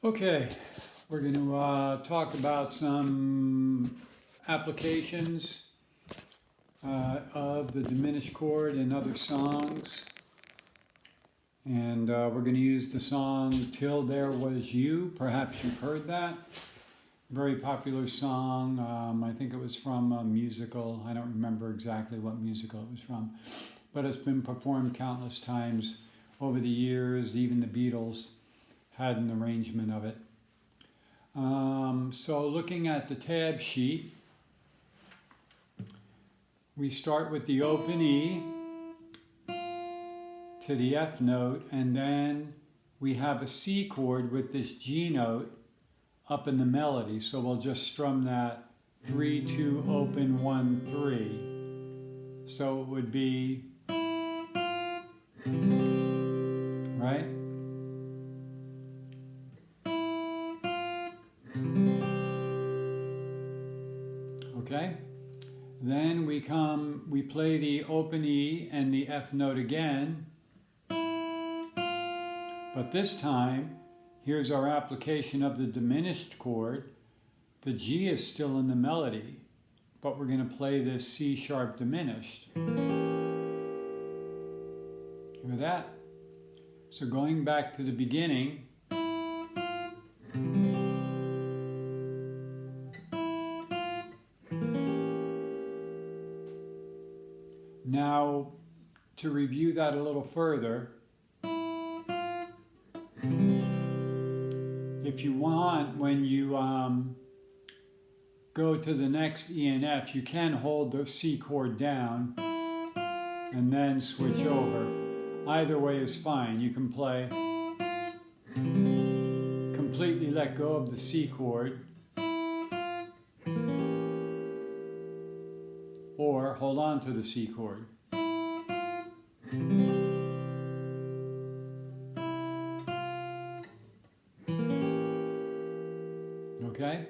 Okay, we're going to talk about some applications of the diminished chord in other songs. And we're going to use the song Till There Was You. Perhaps you've heard that. Very popular song. I think it was from a musical. I don't remember exactly what musical it was from. But it's been performed countless times over the years. Even the Beatles had an arrangement of it. So looking at the tab sheet, we start with the open E to the F note, and then we have a C chord with this G note up in the melody. So we'll just strum that 3, 2, open, 1, 3. So it would be, right? Okay, then we play the open E and the F note again, but this time, here's our application of the diminished chord. The G is still in the melody, but we're going to play this C sharp diminished. Hear that? So going back to the beginning, now, to review that a little further, if you want, when you go to the next E and F, you can hold the C chord down and then switch over. Either way is fine. You can play, completely let go of the C chord, or hold on to the C chord. Okay?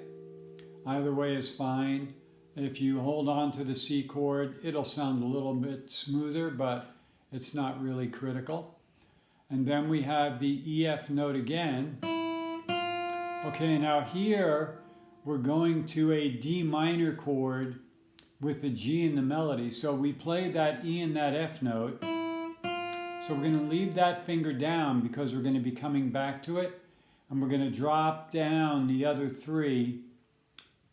Either way is fine. If you hold on to the C chord, it'll sound a little bit smoother, but it's not really critical. And then we have the EF note again. Okay, now here we're going to a D minor chord with the G in the melody. So we play that E and that F note. So we're going to leave that finger down because we're going to be coming back to it. And we're going to drop down the other three,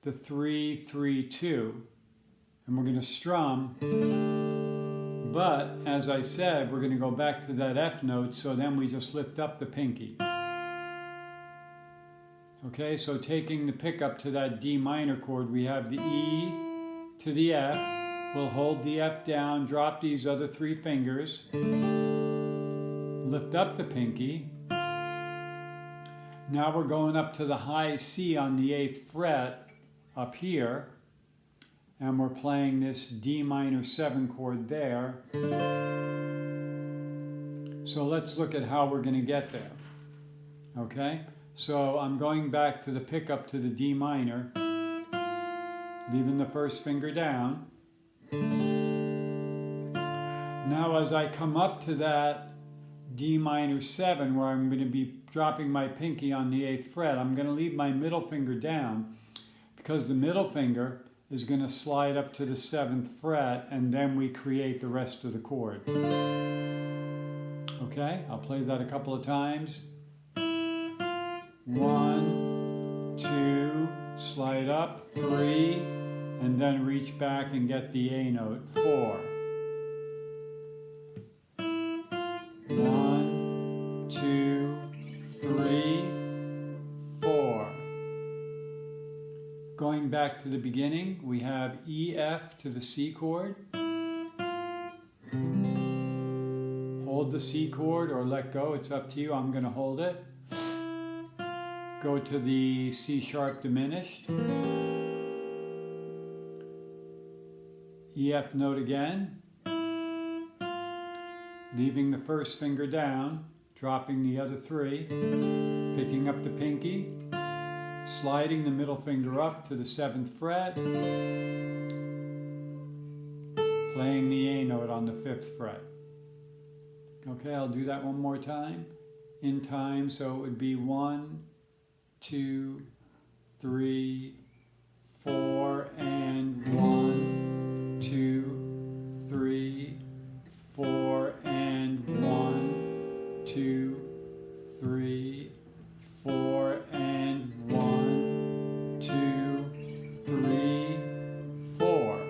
the 3, 3, 2. And we're going to strum. But as I said, we're going to go back to that F note. So then we just lift up the pinky. Okay, so taking the pickup to that D minor chord, we have the E to the F. We'll hold the F down, drop these other 3 fingers, lift up the pinky. Now we're going up to the high C on the 8th fret up here, and we're playing this D minor 7 chord there. So let's look at how we're going to get there. Okay, so I'm going back to the pickup to the D minor, leaving the first finger down. Now as I come up to that D minor 7, where I'm going to be dropping my pinky on the 8th fret, I'm going to leave my middle finger down because the middle finger is going to slide up to the 7th fret, and then we create the rest of the chord. Okay, I'll play that a couple of times. 1, 2, slide up, 3, and then reach back and get the A note, 4. 1, 2, 3, 4. Going back to the beginning, we have E, F to the C chord. Hold the C chord or let go, it's up to you. I'm going to hold it. Go to the C sharp diminished. E, F note again. Leaving the first finger down, dropping the other 3, picking up the pinky, sliding the middle finger up to the 7th fret, playing the A note on the 5th fret. Okay, I'll do that one more time. In time, so it would be 1, 2, 3, 4, and 1, 2, 3, 4, and 1, 2, 3, 4, and 1, 2, 3, 4.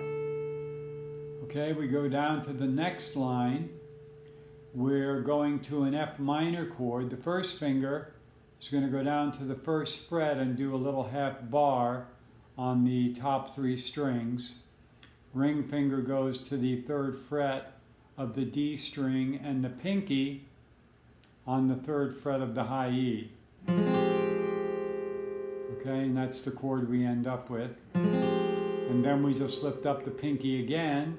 Okay, we go down to the next line. We're going to an F minor chord. The first finger is going to go down to the first fret and do a little half bar on the top 3 strings. Ring finger goes to the 3rd fret of the D string and the pinky on the 3rd fret of the high E. Okay, and that's the chord we end up with. And then we just lift up the pinky again,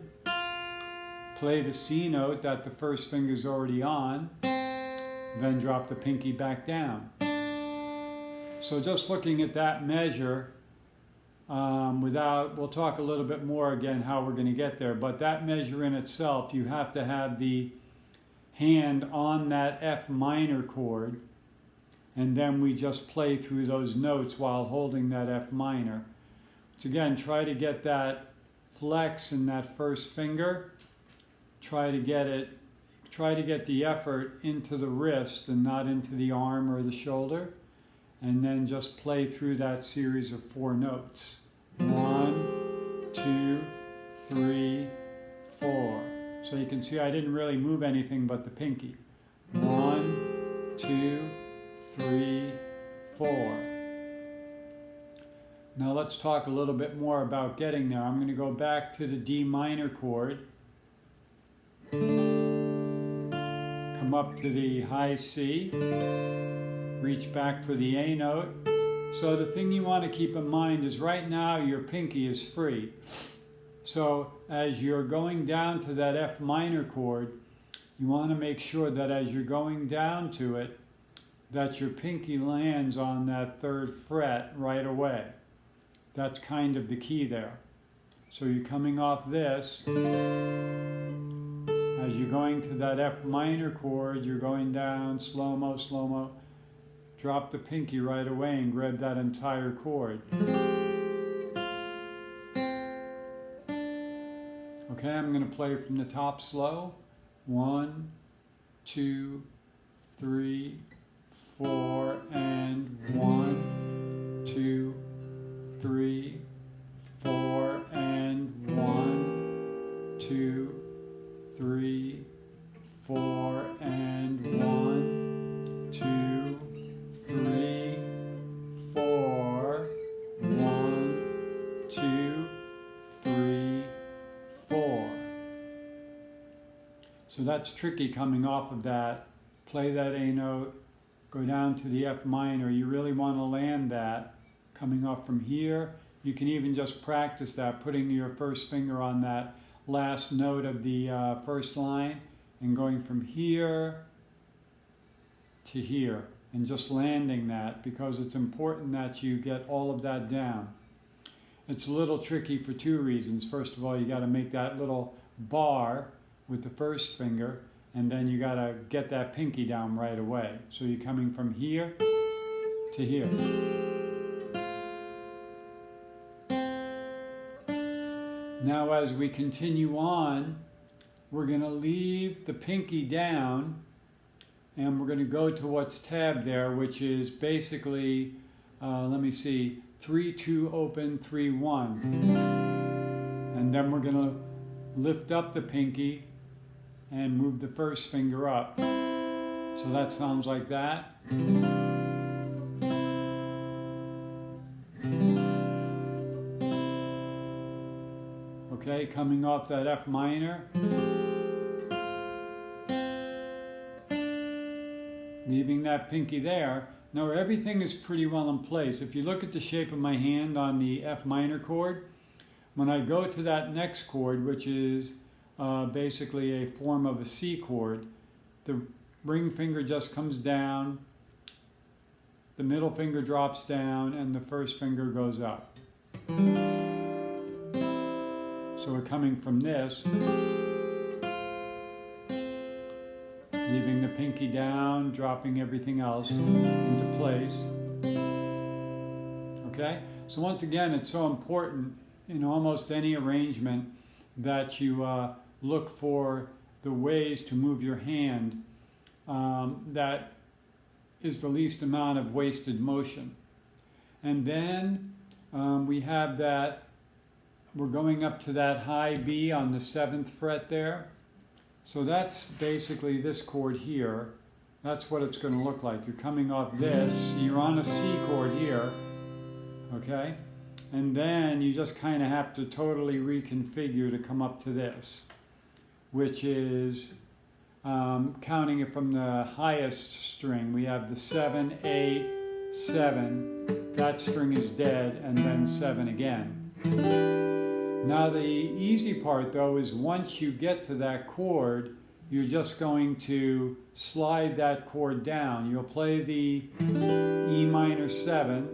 play the C note that the first finger's already on, then drop the pinky back down. So just looking at that measure, we'll talk a little bit more again how we're going to get there, but that measure in itself, you have to have the hand on that F minor chord, and then we just play through those notes while holding that F minor. So again, try to get that flex in that first finger. Try to get the effort into the wrist and not into the arm or the shoulder, and then just play through that series of 4 notes. 1, 2, 3, 4. So you can see I didn't really move anything but the pinky. 1, 2, 3, 4. Now let's talk a little bit more about getting there. I'm going to go back to the D minor chord, come up to the high C, reach back for the A note. So the thing you want to keep in mind is right now your pinky is free. So as you're going down to that F minor chord, you want to make sure that as you're going down to it, that your pinky lands on that 3rd fret right away. That's kind of the key there. So you're coming off this. As you're going to that F minor chord, you're going down, slow-mo, slow-mo. Drop the pinky right away and grab that entire chord. Okay, I'm going to play from the top slow. 1, 2, 3, 4, and 1, 2, 3, 4, and 1, 2, 3, 4, and 1, 2, 3, 4, 1, 2, 3, 4. So that's tricky coming off of that. Play that A note, go down to the F minor. You really want to land that coming off from here. You can even just practice that, putting your first finger on that last note of the first line and going from here to here and just landing that, because it's important that you get all of that down. It's a little tricky for 2 reasons. First of all, you got to make that little bar with the first finger, and then you got to get that pinky down right away. So you're coming from here to here. Now as we continue on, we're going to leave the pinky down and we're going to go to what's tabbed there, which is basically, 3, 2, open, 3, 1. And then we're going to lift up the pinky and move the first finger up. So that sounds like that. Okay, coming off that F minor, leaving that pinky there. Now everything is pretty well in place. If you look at the shape of my hand on the F minor chord, when I go to that next chord, which is basically a form of a C chord, the ring finger just comes down, the middle finger drops down, and the first finger goes up. So we're coming from this, leaving the pinky down, dropping everything else into place. Okay? So once again, it's so important in almost any arrangement that you look for the ways to move your hand that is the least amount of wasted motion. And then we have that, we're going up to that high B on the 7th fret there. So that's basically this chord here. That's what it's going to look like. You're coming off this, you're on a C chord here, okay? And then you just kind of have to totally reconfigure to come up to this, which is counting it from the highest string. We have the 7, 8, 7. That string is dead, and then 7 again. Now the easy part though is once you get to that chord, you're just going to slide that chord down. You'll play the E minor 7,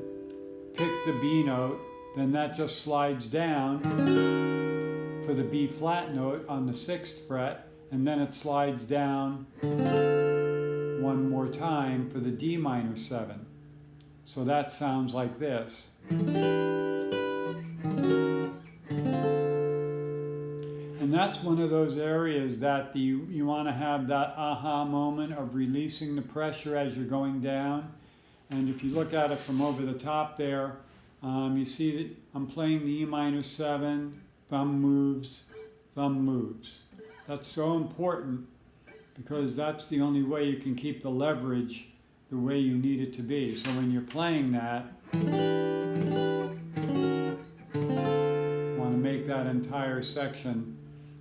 pick the B note, then that just slides down for the B flat note on the 6th fret, and then it slides down one more time for the D minor 7. So that sounds like this. And that's one of those areas that you want to have that aha moment of releasing the pressure as you're going down. And if you look at it from over the top there, you see that I'm playing the E minor 7, thumb moves, thumb moves. That's so important because that's the only way you can keep the leverage the way you need it to be. So when you're playing that, you want to make that entire section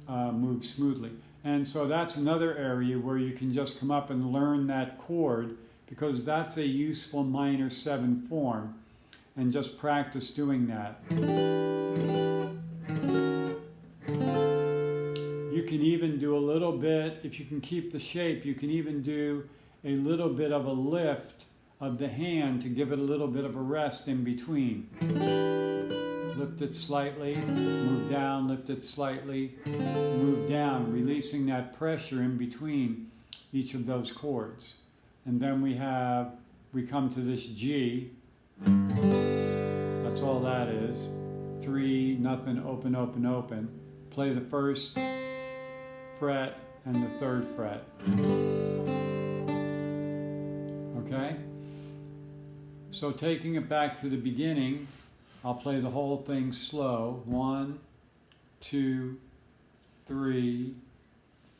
move smoothly. And so that's another area where you can just come up and learn that chord, because that's a useful minor 7 form, and just practice doing that. You can even do a little bit, if you can keep the shape, you can even do a little bit of a lift of the hand to give it a little bit of a rest in between. Lift it slightly, move down, lift it slightly, move down, releasing that pressure in between each of those chords. And then we come to this G. That's all that is. 3, nothing, open, open, open. Play the 1st fret and the 3rd fret. Okay? So taking it back to the beginning, I'll play the whole thing slow. 1, 2, 3,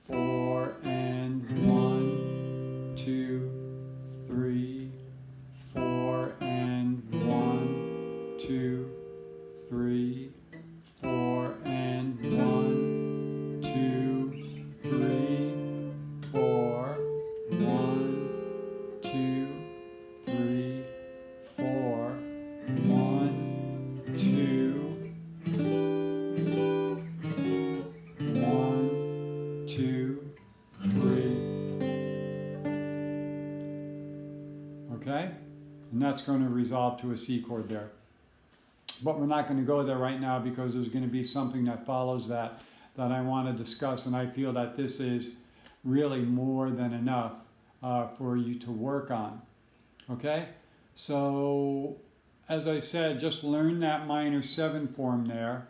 4, and 1, 2, 3, 4, and 1, 2, 3, 4, and 1, 2, 3, 4, 1, 2, 3, 4, 1, 2, 1, 2, 3. Okay? And that's going to resolve to a C chord there. But we're not going to go there right now because there's going to be something that follows that I want to discuss, and I feel that this is really more than enough for you to work on. Okay? So, as I said, just learn that minor 7 form there.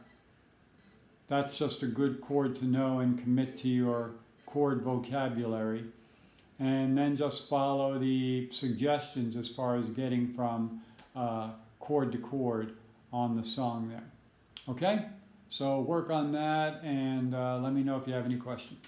That's just a good chord to know and commit to your chord vocabulary. And then just follow the suggestions as far as getting from chord to chord on the song there. Okay? So work on that, and let me know if you have any questions.